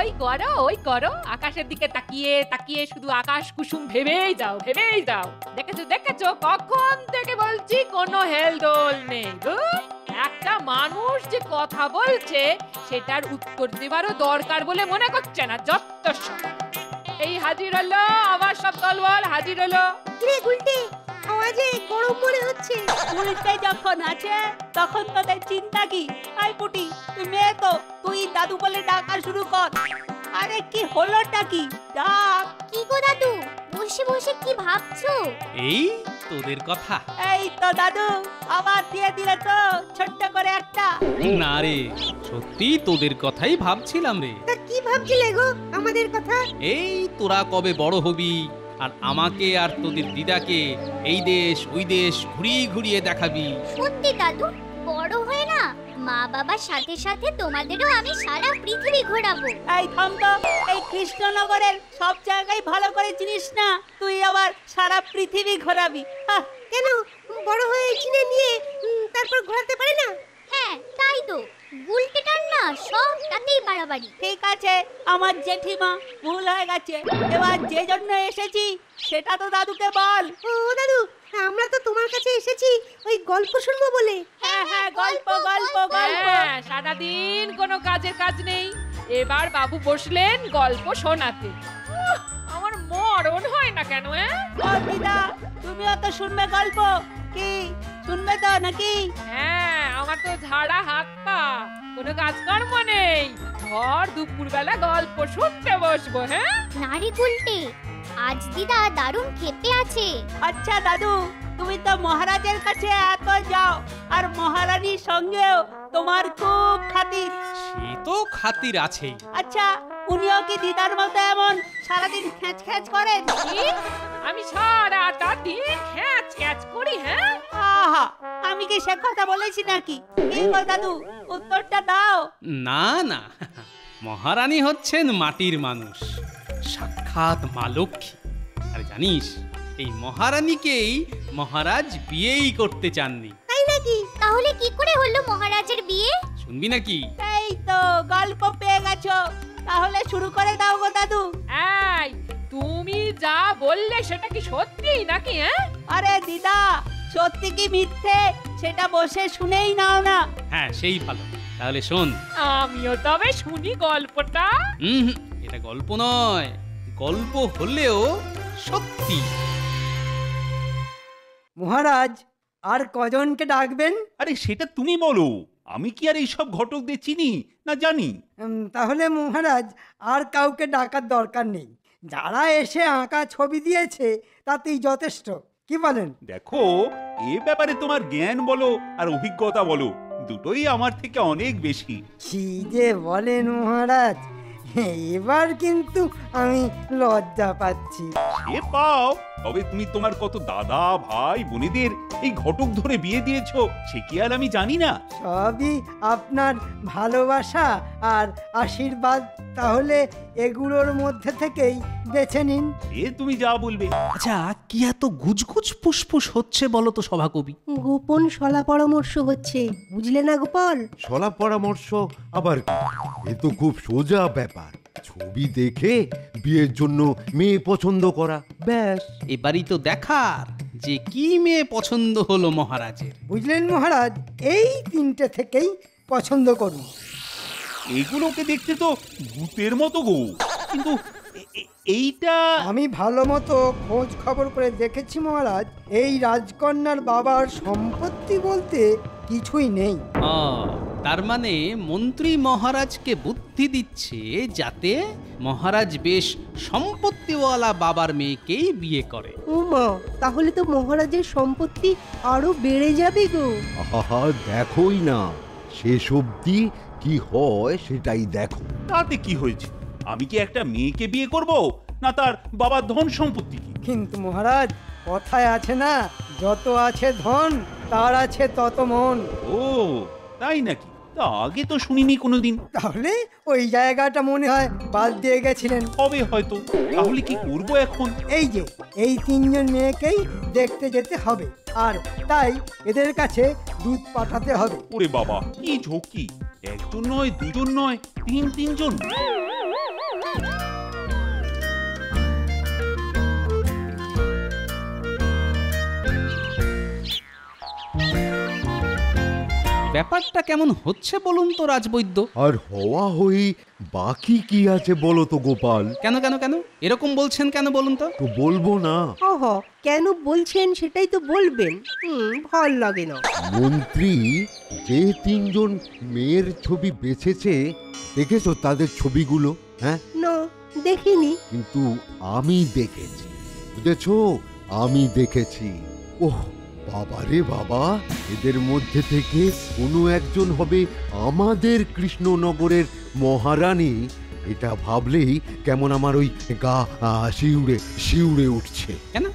ওই করো আকাশের দিকে তাকিয়ে তাকিয়ে শুধু আকাশ কুসুম ভেবেই যাও দেখেছো কখন থেকে বলছি কোনো হেলদোল নেই। একটা মানুষ যে কথা বলছে সেটার উত্তর দেওয়ারও দরকার বলে মনে করছে না, যত সব। এই হাজির হলো আমার সব দলবল, হাজির হলো। কিরে গুলটে, আওয়াজে গরম মনে হচ্ছে। উল্টে যখন আছে তখন তোদের চিন্তা কি? আই পুটি, তুই মেয়ে তো, তুই দাদু বলে ডাকা শুরু কর। আরে কি হলোটা কি? ডাক। কি গো দাদু, বসে বসে কি ভাবছো? এই তোদের কথা। এই তো দাদু, আবার দিয়ে দিলে তো ছোট্ট করে একটা। না রে, সত্যি তোদের কথাই ভাবছিলাম রে। তা কি ভাবছিলে গো আমাদের কথা? এই তোরা কবে বড় হবি আর আমাকে আর তোদের দিদাকে এই দেশ ওই দেশ ঘুরিয়ে ঘুরিয়ে দেখাবি। সত্যি দাদু, বড় হয়ে না মা বাবার সাথে সাথে তোমাদেরও আমি সারা পৃথিবী ঘোরাবো। এই থাম তো, এই কৃষ্ণনগরের সব জায়গায় ভালো করে চিনিস না, তুই আবার সারা পৃথিবী ঘোরাবি? কেন, বড় হয়ে কিনে নিয়ে তারপর ঘোরাতে পারে না? হ্যাঁ তাই তো, গুলটেটার না সব তাতেই বাড়াবাড়ি। ঠিক আছে, আমার জেঠিমা, ভুল হয়ে গেছে। এবার যে জন্য এসেছি সেটা তো দাদুকে বল। ও দাদু, আমরা তো তোমার কাছে এসেছি ওই গল্প শুনবো বলে। হ্যাঁ, গল্প গল্প গল্প। হ্যাঁ, সারাদিন কোনো কাজের কাজ নেই, এবার বাবু বসলেন গল্প শোনাতে। আমার মরণ হয় না কেন? ও দিদা, তুমিও তো শুনবে গল্প? কি শুনবে তো নাকি? হ্যাঁ, আমার তো ঝাড়া হাত পা, কোনো কাজকর্ম নেই, ঘর দুপুরবেলা গল্প শুনতে বসবো। হ্যাঁ নারী গুলটে, আজ দিদা দারুণ ক্ষেপে আছে। আচ্ছা দাদু, তুমি তো মহারাজের কাছে এত যাও, আর মহারানীর সঙ্গেও তোমার খুব খাতির। সে তো খাতির আছেই। আচ্ছা, উনিও কি দিদার মতো এমন সারাদিন খ্যাচ খ্যাচ করেন? আমি সারাটা দিন খ্যাচ খ্যাচ করি? হ্যাঁ, আহা, আমি কি সে কথা বলেছি নাকি? কি গো দাদু, উত্তরটা দাও। না না, মহারানী হচ্ছেন মাটির মানুষ, সাক্ষাৎ মা লক্ষ্মী। আর জানিস, এই মহারানীকেই মহারাজ বিয়েই করতে চাননি। তাই নাকি? তাহলে কি করে হলো মহারাজের বিয়ে? শুনবি নাকি? এই তো গল্প পেয়ে গেছো, তাহলে শুরু করে দাও গো দাদু। এই তুমি যা বললে সেটা কি সত্যি নাকি? হ্যাঁ, আরে দিদা, সত্যি কি মিথ্যে সেটা বসে শুনেই নাও না। হ্যাঁ, সেই ভালো। তাহলে শোন। আমিও তবে শুনি গল্পটা। এটা গল্প নয়, গল্প হলেও সত্যি। মহারাজ, আর কজনকে ডাকবেন? আরে সেটা তুমি বলো, আমি কি আর এইসব ঘটকদের চিনি না জানি? তাহলে মহারাজ আর কাউকে ডাকার দরকার নেই, যারা এসে আঁকা ছবি দিয়েছে তাতেই যথেষ্ট। কি বলেন? দেখো, এ ব্যাপারে তোমার জ্ঞান বলো আর অভিজ্ঞতা বলো, দুটোই আমার থেকে অনেক বেশি। কি যে বলেন মহারাজ, এবার কিন্তু আমি লজ্জা পাচ্ছি। সে পাও, তবে তুমি তোমার কত দাদা ভাই বোনেদের এই ঘটক ধরে বিয়ে দিয়েছো, সে কি আর আমি জানি না? সবই আপনার ভালোবাসা আর আশীর্বাদ। তাহলে এগুলোর মধ্যে থেকেই বেছে নিন। এ তুমি যা বলবে। আচ্ছা, কি এত গুজগুজ ফুসফুস হচ্ছে বলো তো সভাকবি? গোপন শলা পরামর্শ হচ্ছে, বুঝলে না গোপাল? শলা পরামর্শ আবার কি? এ তো খুব সোজা ব্যাপার। ছবি দেখে বিয়ের জন্য মেয়ে পছন্দ করা, ব্যাস। এবারই তো দেখার যে কি মেয়ে পছন্দ হলো মহারাজের। বুঝলেন মহারাজ, এই তিনটে থেকেই পছন্দ করুন। এগুলোকে দেখতে তো ভূতের মতো গো, কিন্তু এইটা আমি ভালো মতো খোঁজ খবর করে দেখেছি মহারাজ, এই রাজকন্যার বাবার সম্পত্তি বলতে কিছুই নেই। তার মানে মন্ত্রী মহারাজকে বুদ্ধি দিচ্ছে যাতে মহারাজ বেশ সম্পত্তিওয়ালা বাবার মেয়েকেই বিয়ে করে। ও মা, তাহলে তো মহারাজের সম্পত্তি আরো বেড়ে যাবে গো। আহা, দেখোই না, শেষ অবধি কি হয় সেটাই দেখো। তাতে কি হয়েছে? আমি কি একটা মেয়েকে বিয়ে করব, না তার বাবার ধন সম্পত্তি? কিন্তু মহারাজ, কথায় আছে না, যত আছে ধন তার আছে তত মন। ও তাই নাকি? তা আগে তো শুনিনি কোনোদিন। তাহলে ওই জায়গাটা মনে হয় বাদ দিয়ে গেছিলেন। হবে হয়তো। তাহলে কি করব এখন? এই যে এই তিনজন মেয়েকেই দেখতে যেতে হবে, আর তাই এদের কাছে দুধ পাঠাতে হবে। ওরে বাবা, কি ঝক্কি! একজন নয়, দুজন নয়, তিনজন। ব্যাপারটা কেমন হচ্ছে বলুন তো রাজবৈদ্য? আর হওয়া হই বাকি কি আছে বলো তো গোপাল? কেন কেন কেন এরকম বলছেন কেন বলুন তো? তো বলবো না? ওহো, কেন বলছেন সেটাই তো বলবেন। ভাল লাগে না। মন্ত্রী যে 3 জন মেয়ের ছবি বেছেছে, দেখেছো তাদের ছবিগুলো? হ্যাঁ, না, দেখিনি। কিন্তু আমি দেখেছি, বুঝেছো? আমি দেখেছি। ওহ বাবারে বাবা, এদের মধ্যে থেকে কোনো একজন হবে আমাদের কৃষ্ণনগরের মহারানী। এটা ভাবলেই কেমন আমার ওই গা শিউড়ে শিউড়ে উঠছে। কেন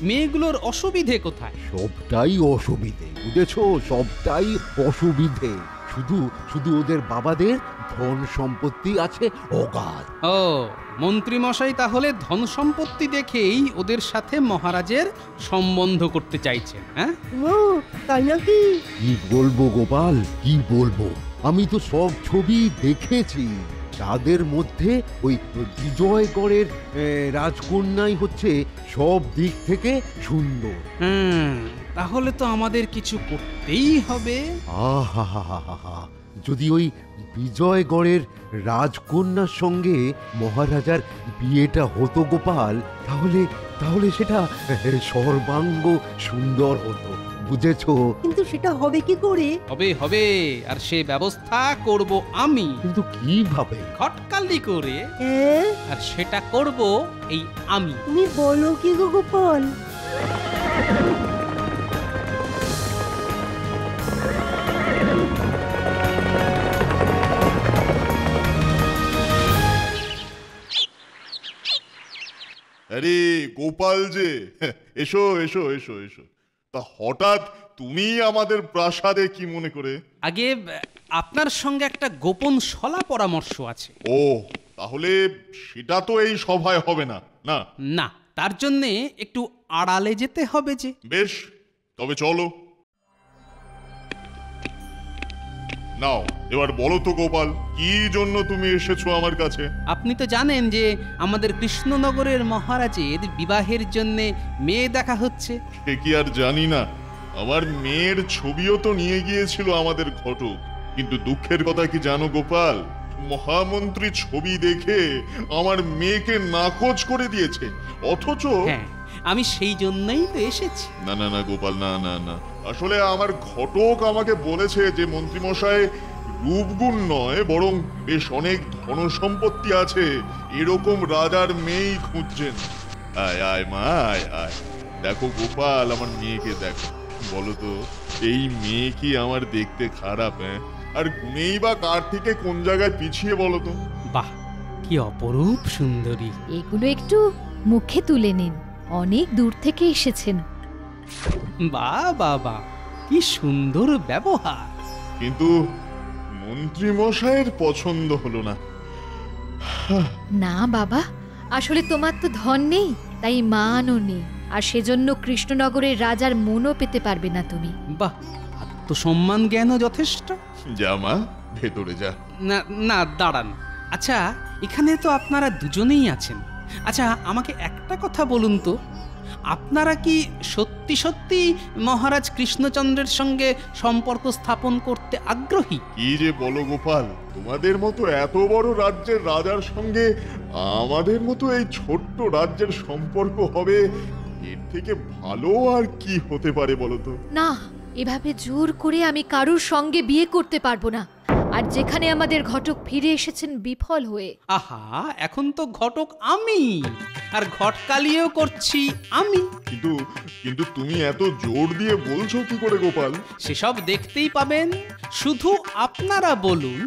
মেয়েগুলোর অসুবিধে কোথায়? সবটাই অসুবিধে, বুঝেছো? সবটাই অসুবিধে। শুধু শুধু ওদের বাবাদের ধন সম্পত্তি আছে অগাধ। ও মন্ত্রী মশাই তাহলে ধন সম্পত্তি দেখেই ওদের সাথে মহারাজের সম্বন্ধ করতে চাইছেন, হ্যাঁ? ও, তাই নাকি? কি বলবো গোপাল, কি বলবো? আমি তো সব ছবি দেখেছি। তাদের মধ্যে ওই বিজয়গড়ের রাজকন্যাই হচ্ছে সব দিক থেকে সুন্দর। তাহলে তো আমাদের কিছু করতেই হবে। আহা, যদি ওই বিজয়গড়ের রাজকন্যার সঙ্গে মহারাজার বিয়েটা হতো গোপাল, তাহলে তাহলে সেটা সর্বাঙ্গ সুন্দর হতো, বুঝেছো? কিন্তু সেটা হবে কি করে? হবে হবে, আর সে ব্যবস্থা করব আমি। কিন্তু কিভাবে? খটকালি করে। হ্যাঁ, আর সেটা করব এই আমি। তুমি বলো কি গো গোপাল? আরে গোপাল যে, এসো এসো এসো এসো। তা হঠাৎ তুমি আমাদের প্রাসাদে কি মনে করে? আগে আপনার সঙ্গে একটা গোপন সলা পরামর্শ আছে। ও, তাহলে সেটা তো এই সভায় হবে না। না না, তার জন্যে একটু আড়ালে যেতে হবে যে। বেশ, তবে চলো। নাও, এবার বলো তো গোপাল, কি জন্য তুমি এসেছো আমার কাছে? আপনি তো জানেন যে আমাদের কৃষ্ণনগরের মহারাজের বিবাহের জন্যে মেয়ে দেখা হচ্ছে। সে কি আর জানি না? আমার মেয়ের ছবিও তো নিয়ে গিয়েছিল আমাদের ঘটক। কিন্তু দুঃখের কথা কি জানো গোপাল? মহামন্ত্রী ছবি দেখে আমার মেয়েকে নাকচ করে দিয়েছে। অথচ হ্যাঁ, আমি সেই জন্যই তো এসেছি। না না না গোপাল, না না না, আসলে আমার ঘটক আমাকে বলেছে যে মন্ত্রীমশাই রূপগুণ নয়, বরং বেশ অনেক ধন সম্পত্তি আছে এরকম রাজার মেয়েই খুঁজছেন। আয় আয় মা, আয় আয়। দেখো গোপাল, আমার মেয়েকে দেখো। বলো তো, এই মেয়ে কি আমার দেখতে খারাপ? হ্যাঁ, আর গুণেই বা কার থেকে কোন জায়গায় পিছিয়ে বলো তো? বাহ, কি অপরূপ সুন্দরী! এগুলো একটু মুখে তুলে নিন, অনেক দূর থেকে এসেছেন। বাহ বাহ বাহ, কি সুন্দর ব্যবহার। কিন্তু মন্ত্রী মশাইয়ের পছন্দ হলো না। না বাবা, আসলে তোমার তো ধন নেই, তাই মানও নেই, আর সেজন্য কৃষ্ণনগরের রাজার মনও পেতে পারবে না তুমি। বাহ, আত্মসম্মান জ্ঞানও যথেষ্ট। যা মা, ভেতরে যা। না না, দাঁড়ান। আচ্ছা, এখানে তো আপনারা দুজনেই আছেন। আচ্ছা, আমাকে একটা কথা বলুন তো, আপনারা কি সত্যি সত্যি মহারাজ কৃষ্ণচন্দ্রের সঙ্গে সম্পর্ক স্থাপন করতে আগ্রহী? কি যে বলো গোপাল, তোমাদের মতো এত বড় রাজ্যের রাজার সঙ্গে আমাদের মতো এই ছোট্ট রাজ্যের সম্পর্ক হবে, এর থেকে ভালো আর কি হতে পারে বলো তো? না, এভাবে জোর করে আমি কারুর সঙ্গে বিয়ে করতে পারবো না। আর যেখানে আমাদের ঘটক ফিরে এসেছেন বিফল হয়ে। আহা, এখন তো ঘটক আমি, আর ঘটকালিও করছি আমি। কিন্তু কিন্তু তুমি এত জোর দিয়ে বলছো কি করে গোপাল? সেসব দেখতেই পাবেন। শুধু আপনারা বলুন,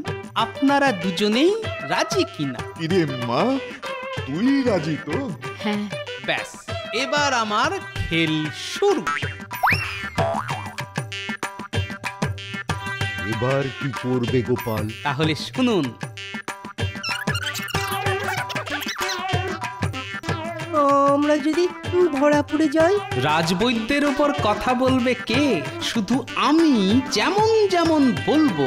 আপনারা দুজনেই রাজি কিনা। কিরে মা, তুই রাজি তো? হ্যাঁ। ব্যাস, এবার আমার খেল শুরু। এবার কি করবে গোপাল? তাহলে শুনুন। আমরা যদি ধরা পড়ে যাই? রাজবৈদ্যের উপর কথা বলবে কে? শুধু আমি যেমন যেমন বলবো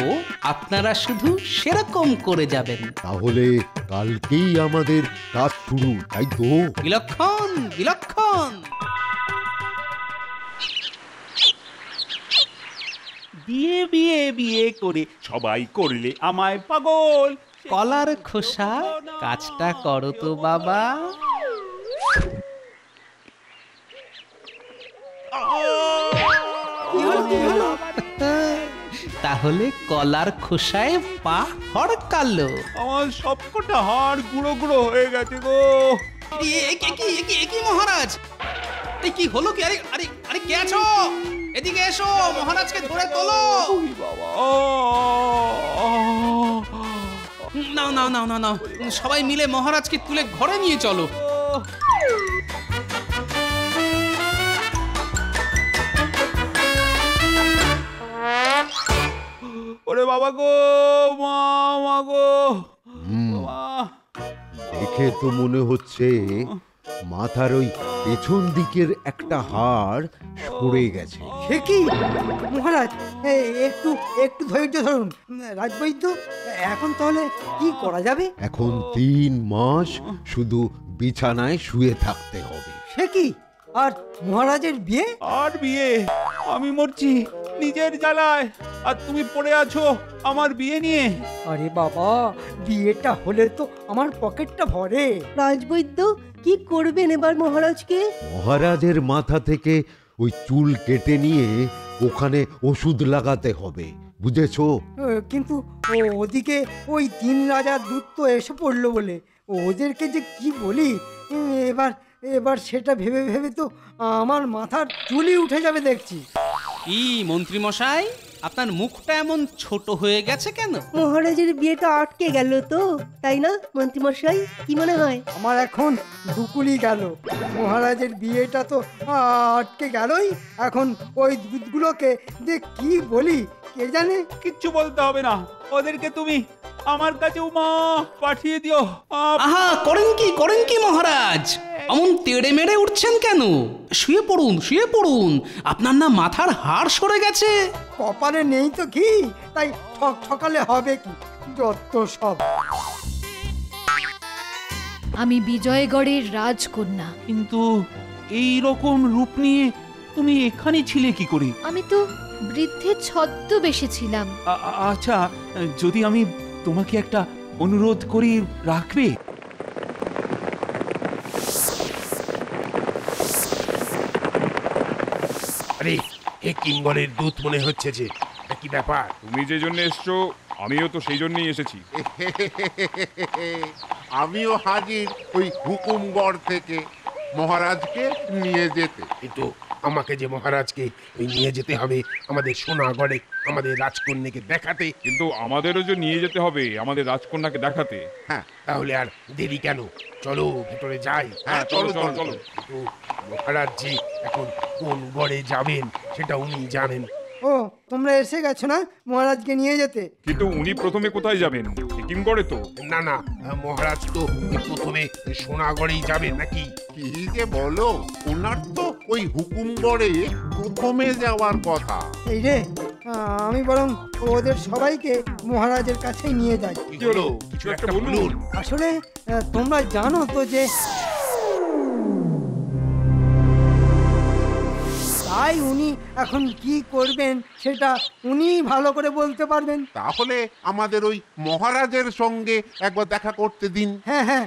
আপনারা শুধু সেরকম করে যাবেন। তাহলে কালকেই আমাদের কাজ শুরু, তাই তো? বিলক্ষণ বিলক্ষণ। বিয়ে বিয়ে বিয়ে করে সবাই করলে আমায় পাগল। কলার খোসা কাজটা করো তো বাবা। তাহলে কলার খোসায় পা হড়কালো। আমার সবকটা হাড় গুঁড়ো গুঁড়ো হয়ে গেছে গো। কি মহারাজ, এই কি হলো কি? আরে আরে আরে কে আছো? এদিকে এসো, মহারাজকে ধরে তোলো। বাবা, নাও নাও নাও নাও নাও, সবাই মিলে মহারাজকে তুলে ঘরে নিয়ে চলো। ওরে বাবা গো, মা গো। দেখে তো মনে হচ্ছে মাথার ওই পেছন দিকের একটা হাড় সরে গেছে। সে কি মহারাজ, একটু একটু ধৈর্য ধরুন রাজবৈদ্য। এখন তাহলে কি করা যাবে? এখন 3 মাস শুধু বিছানায় শুয়ে থাকতে হবে। সে কি? আর মহারাজের বিয়ে? আর বিয়ে? আমি মরছি নিজের জ্বালায়, আর তুমি পড়ে আছো আমার বিয়ে নিয়ে। আরে বাবা, বিয়েটা হলে তো আমার পকেটটা ভরে। রাজবৈদ্য কি করবেন এবার মহারাজকে? মহারাজের মাথা থেকে ওই চুল কেটে নিয়ে ওখানে ওষুধ লাগাতে হবে, বুঝেছো? কিন্তু ওদিকে ওই 3 রাজার দূত তো এসে পড়লো বলে ওদেরকে যে কি বলি এবার এবার সেটা ভেবে ভেবে তো আমার মাথার চুলই উঠে যাবে দেখছি। কি মন্ত্রী মশাই, আপনার মুখটা এমন ছোট হয়ে গেছে কেন? মহারাজের বিয়েটা আটকে গেল তো, তাই না মন্ত্রীমশাই? কি মনে হয়? আমার এখন দুকুলি গেল। মহারাজের বিয়েটা তো আটকে গেলই, এখন ওই দুধগুলোকে যে কি বলি কে জানে। কিচ্ছু বলতে হবে না, ওদেরকে তুমি আমার কাছে পাঠিয়ে দিও। আহা, করেন কি মহারাজ? অমন তেড়ে মেরে উঠছেন কেন? শুয়ে পড়ুন, শুয়ে পড়ুন। আপনার না মাথার হাড় সরে গেছে। কপালে নেই তো কি, তাই ঠকালে হবে কি? যত সব। আমি বিজয়গড়ের রাজকন্যা। কিন্তু এই রকম রূপ নিয়ে তুমি এখানে ছিলে কি করে? আমি তো বৃদ্ধের ছদ্মবেশে ছিলাম। আচ্ছা, যদি আমি তোমাকে একটা অনুরোধ করি, রাখবে? আরে এ কিঙ্গলের দূত মনে হচ্ছে যে, কি ব্যাপার? তুমি যে জন্য এসছো আমিও তো সেই জন্যই এসেছি। আমিও হাজির ওই হুকুমগড় থেকে মহারাজকে নিয়ে যেতে। কিন্তু আমাকে যে মহারাজকে নিয়ে যেতে হবে আমাদের সোনাগড়ে আমাদের রাজকন্যাকে দেখাতে। কিন্তু আমাদেরও যে নিয়ে যেতে হবে আমাদের রাজকন্যাকে দেখাতে। হ্যাঁ, তাহলে আর দেরি কেন? চলো ভেতরে যাই। হ্যাঁ, চলো চলো চলো। কিন্তু মহারাজ জি এখন কোন গড়ে যাবেন সেটা উনি জানেন। ও, তোমরা এসে গেছো না মহারাজকে নিয়ে যেতে? কিন্তু উনি প্রথমে কোথায় যাবেন? হিকিমগড়ে তো? না না, মহারাজ তো প্রথমে সোনাগড়েই যাবেন নাকি? কি যে বলো, ওনার তো ওই হুকুমগড়ে প্রথমে যাওয়ার কথা। এই রে, আমি বরং ওদের সবাইকে মহারাজের কাছেই নিয়ে যাই। কি হলো? কিছু একটা বলুন। আসলে তোমরা জানো তো যে, তাই উনি এখন কি করবেন সেটা উনি ভালো করে বলতে পারবেন। তাহলে আমাদের ওই মহারাজের সঙ্গে একবার দেখা করতে দিন। হ্যাঁ হ্যাঁ,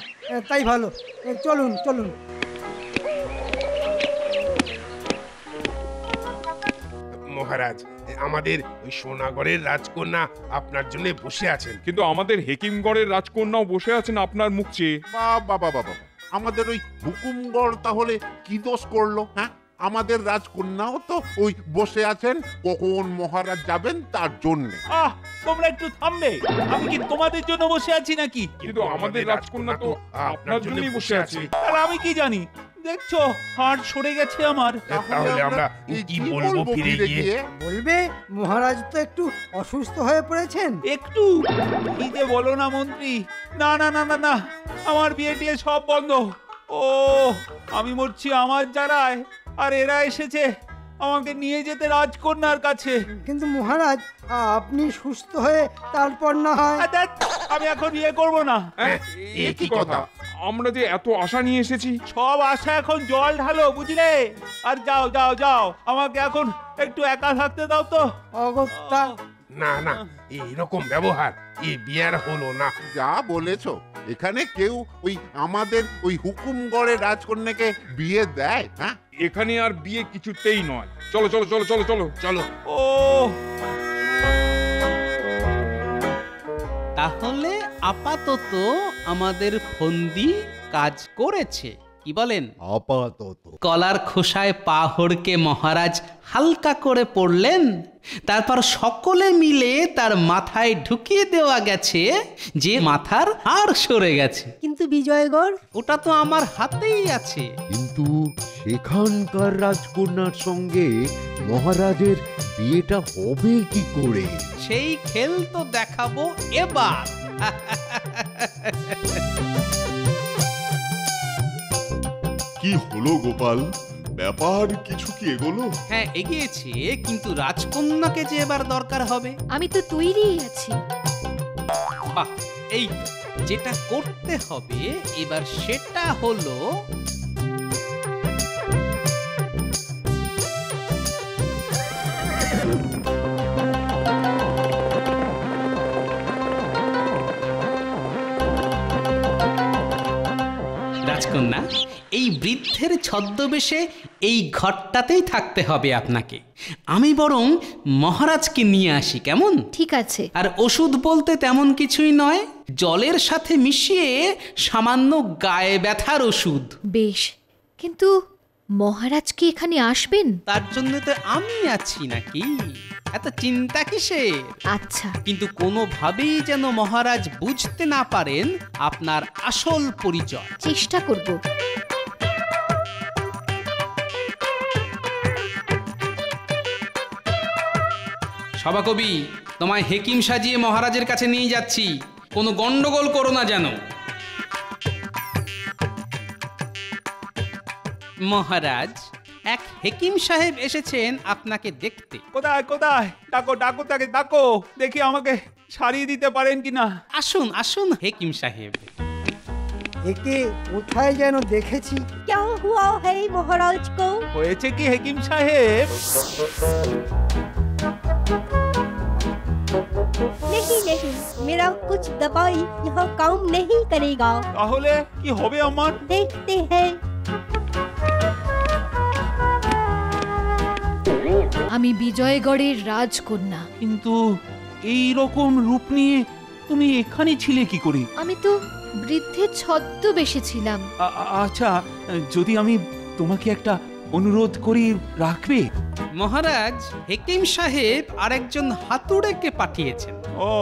তাই ভালো। চলুন চলুন। মহারাজ, আমাদের ওই সোনাগড়ের রাজকন্যা আপনার জন্য বসে আছেন। কিন্তু আমাদের হেকিমগড়ের রাজকন্যাও বসে আছেন আপনার মুখ চেয়ে। বাবা, আমাদের ওই হুকুমগড় তাহলে কি দোষ করলো? হ্যাঁ, আমাদের রাজকন্যাও তো ওই বসে আছেন কখন মহারাজ যাবেন তার জন্য। তোমরা একটু থামবে? আমি কি তোমাদের জন্য বসে আছি নাকি? কিন্তু আমাদের রাজকন্যা তো আপনার জন্যই বসে আছে। আর আমি কি জানি? দেখছো হাড় সরে গেছে আমার। তাহলে আমরা কি বলবো ফিরে গিয়ে? বলবে মহারাজ তো একটু অসুস্থ হয়ে পড়েছেন। একটু? কি যে বলো না মন্ত্রী। না না না না না, আমার বিয়ে টিয়ে সব বন্ধ। ও, আমি মরছি আমার জ্বালায়, আর এরা এসেছে আমাকে নিয়ে যেতে রাজকন্যার কাছে। কিন্তু মহারাজ, আপনি সুস্থ হয়ে তারপর না হয়। আমি এখন বিয়ে করব না। কি কথা? আমরা যে এত আশা নিয়ে এসেছি। সব আশা এখন জল ঢালো, বুঝলে? আর যাও যাও যাও, আমাকে এখন একটু একা থাকতে দাও তো। অগত্যা না না, এইরকম ব্যবহার এই বিয়ার হলো না। যা বলেছো, এখানে কেউ ওই আমাদের ওই হুকুমগড়ের রাজকন্যাকে বিয়ে দেয়? হ্যাঁ, এখানে আর বিয়ে কিছুতেই নয়। চলো চলো চলো চলো চলো চলো। ও তাহলে আপাতত আমাদের ফন্দি কাজ করেছে, কি বলেন? আপাতত কলার খোসায় পা হড়কে মহারাজ হালকা করে পড়লেন, তারপর সকলে মিলে তার মাথায় ঢুকিয়ে দেওয়া গেছে যে মাথার হাড় সরে গেছে। কিন্তু বিজয়গড়? ওটা তো আমার হাতেই আছে। কিন্তু সেখানকার রাজকন্যার সঙ্গে মহারাজের বিয়েটা হবে কি করে? সেই খেল তো দেখাবো এবার। কি হলো গোপাল, ব্যাপার কিছু কি এগোলো? হ্যাঁ এগিয়েছে, কিন্তু রাজকন্যাকে যে এবার দরকার হবে। আমি তো তৈরিই আছি। বাহ, এই তো, যেটা করতে হবে এবার সেটা হলো রাজকন্যা, এই বৃদ্ধের ছদ্মবেশে এই ঘরটাতেই থাকতে হবে আপনাকে। আমি বরং মহারাজকে নিয়ে আসি, কেমন? ঠিক আছে। আর ওষুধ বলতে তেমন কিছুই নয়, জলের সাথে মিশিয়ে সামান্য গায়ে ব্যথার ওষুধ। বেশ, কিন্তু মহারাজ কি এখানে আসবেন? তার জন্য তো আমি আছি নাকি, এত চিন্তা কিসের? আচ্ছা। কিন্তু কোনোভাবেই যেন মহারাজ বুঝতে না পারেন আপনার আসল পরিচয়। চেষ্টা করব। সভাকবি, তোমায় হেকিম সাজিয়ে মহারাজের কাছে নিয়ে যাচ্ছি, কোনো গন্ডগোল করো না যেন। মহারাজ, এক হেকিম সাহেব এসেছেন আপনাকে দেখতে। কোথায় কোথায়? ডাকো ডাকো, তাকে ডাকো, দেখি আমাকে সারিয়ে দিতে পারেন কিনা। আসুন আসুন হেকিম সাহেব। একে কোথায় যেন দেখেছি। क्या हुआ है महाराज को? হয়েছে কি হেকিম সাহেব? नहीं नहीं, मेरा कुछ दवाई यहाँ काम नहीं करेगा। তাহলে কি হবে আমার? देखते हैं। আমি বিজয়গড়ের রাজকন্যা। কিন্তু এই রকম রূপ নিয়ে তুমি এখানে ছিলে কি করে? আমি তো বৃদ্ধের ছদ্মবেশে ছিলাম। আচ্ছা, যদি আমি তোমাকে একটা অনুরোধ করি, রাখবে? মহারাজ, হেকিম সাহেব আরেকজন হাতুড়েকে পাঠিয়েছেন। ও,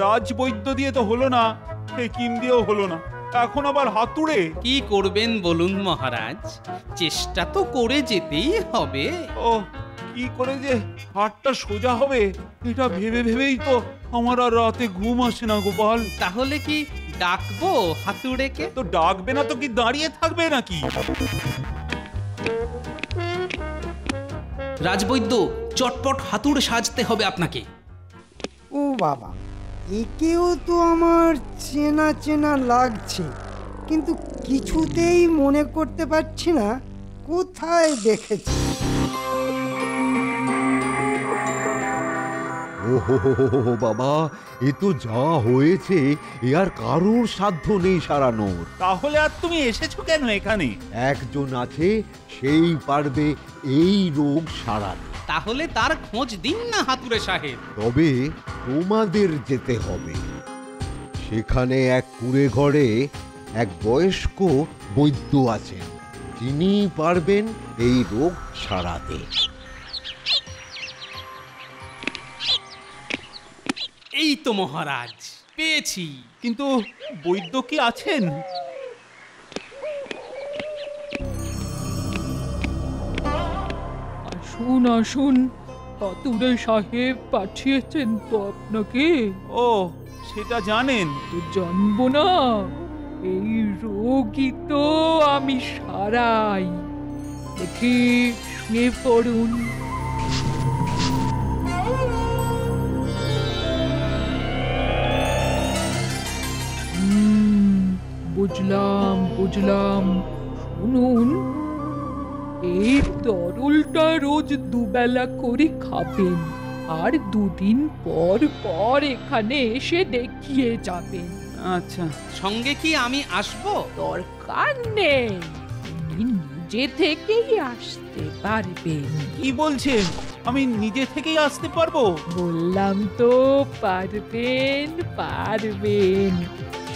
রাজবৈদ্য দিয়ে তো হলো না, হেকিম দিয়েও হলো না, এখন আবার হাতুড়ে। কি করবেন বলুন মহারাজ, চেষ্টা তো করে যেতেই হবে। ও, কি করে যে হাতটা সোজা হবে এটা ভেবে ভেবেই তো আমার আর রাতে ঘুম আসে না গোপাল। তাহলে কি ডাকবো হাতুড়েকে? তো ডাকবে না তো কি দাঁড়িয়ে থাকবে নাকি? রাজবৈদ্য, চটপট হাতুড়ে সাজতে হবে আপনাকে। ও বাবা, একেও তো আমার চেনা চেনা লাগছে, কিন্তু কিছুতেই মনে করতে পারছি না কোথায় দেখেছি। ওহো বাবা, এ তো যা হয়েছে এ আর কারোর সাধ্য নেই সারানোর। তাহলে আর তুমি এসেছো কেন এখানে? একজন আছে, সেই পারবে এই রোগ সারাতে। তাহলে তার খোঁজ দিন না হাতুড়ে সাহেব। তবে তোমাদের যেতে হবে। সেখানে এক কুঁড়ে ঘরে এক বয়স্ক বৈদ্য আছেন, তিনি পারবেন এই রোগ সারাতে। এই তো মহারাজ, পেয়েছি। কিন্তু বৈদ্য কি আছেন? আসুন আসুন, হাতুড়ে সাহেব পাঠিয়েছেন তো আপনাকে। ও, সেটা জানেন? তো জানবো না, এই রোগই তো আমি সারাই। দেখি, শুয়ে পড়ুন। বুঝলাম বুঝলাম। শুনুন, এই তরলটা রোজ দুবেলা করে খাবেন, আর দুদিন পর পর এখানে এসে দেখিয়ে যাবেন। আচ্ছা, সঙ্গে কি আমি আসবো? দরকার নেই, আপনি নিজে থেকেই আসতে পারবেন। কি বলছেন? আমি নিজে থেকেই আসতে পারবো? বললাম তো পারবেন পারবেন,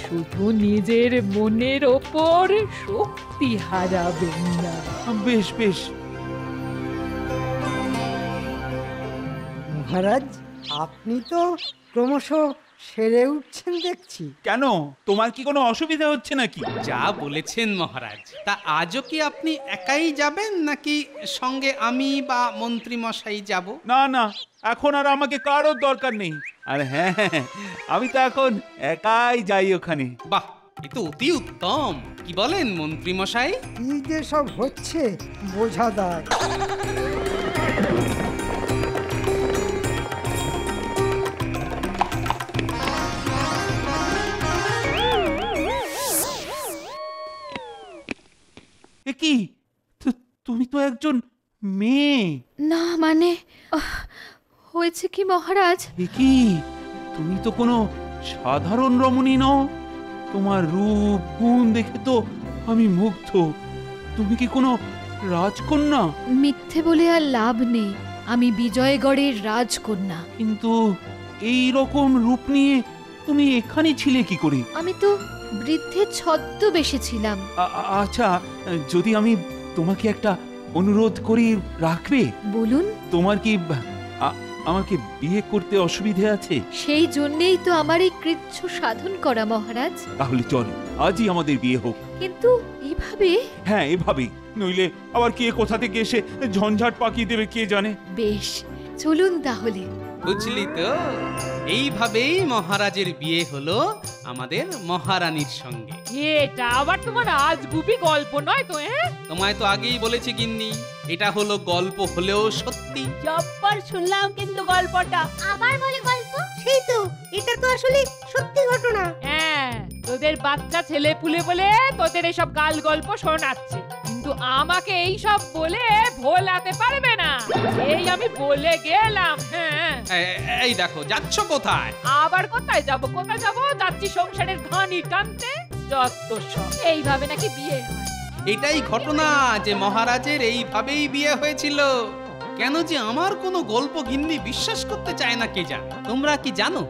শুধু নিজের মনের ওপর শক্তি হারাবেন না। বেশ বেশ। মহারাজ, আপনি তো ক্রমশ সেরে উঠছেন দেখছি। কেন, তোমার কি কোনো অসুবিধা হচ্ছে নাকি? যা বলেছেন মহারাজ, তা আজও কি আপনি একাই যাবেন নাকি সঙ্গে আমি বা মন্ত্রী মশাই যাব? না না, এখন আর আমাকে কারোর দরকার নেই। আর হ্যাঁ, আমি তো এখন একাই যাই ওখানে। বাহ, এ তো অতি উত্তম। কি বলেন মন্ত্রী মশাই? কি যে সব হচ্ছে বোঝা দায়। এ কি, তুমি তো একজন মেয়ে। না মানে হয়েছে কি মহারাজ? এ কি, তুমি তো কোনো সাধারণ রমণী নও। তোমার রূপ গুণ দেখে তো আমি মুগ্ধ। তুমি কি কোনো রাজকন্যা? মিথ্যে বলে আর লাভ নেই, আমি বিজয়গড়ের রাজকন্যা। কিন্তু এই রকম রূপ নিয়ে তুমি এখানে ছিলে কি করে? আমি তো বৃদ্ধের ছদ্মবেশে ছিলাম। আচ্ছা, যদি আমি তোমাকে একটা অনুরোধ করি, রাখবে? বলুন। তোমার কি আমাকে বিয়ে করতে অসুবিধে আছে? সেই জন্যেই তো আমার এই কৃচ্ছ সাধন করা মহারাজ। তাহলে চলো, আজই আমাদের বিয়ে হোক। কিন্তু এভাবে? হ্যাঁ, এভাবেই, নইলে আবার কে কোথা থেকে এসে ঝঞ্ঝাট পাকিয়ে দেবে কে জানে। বেশ, চলুন তাহলে। বুঝলি তো, এইভাবেই মহারাজের বিয়ে হলো আমাদের মহারানীর সঙ্গে। এটা আবার তোমার আজগুবি গল্প নয় তো? তোমায় তো আগেই বলেছি গিন্নি, এটা হলো গল্প হলেও সত্যি। জব্বর শুনলাম কিন্তু গল্পটা। আবার বলে গল্প? সেই তো, এটা তো আসলে সত্যি ঘটনা। হ্যাঁ, তোদের বাচ্চা ছেলে পুলে বলে তোদের এসব গাল গল্প শোনাচ্ছে, কিন্তু আমাকে এই সব বলে ভোলাতে পারবে না। এই আমি বলে গেলাম। হ্যাঁ, এই দেখো, যাচ্ছ কোথায়? আবার কোথায় যাব? কোথায় যাব? যাচ্ছি সংসারের ঘানি টানতে। যত সব এইভাবে নাকি বিয়ে হয়? এটাই ঘটনা যে মহারাজের এইভাবেই বিয়ে হয়েছিল। কেন যে আমার কোনো গল্প গিন্নি বিশ্বাস করতে চায় না কে জানে? তোমরা কি জানো?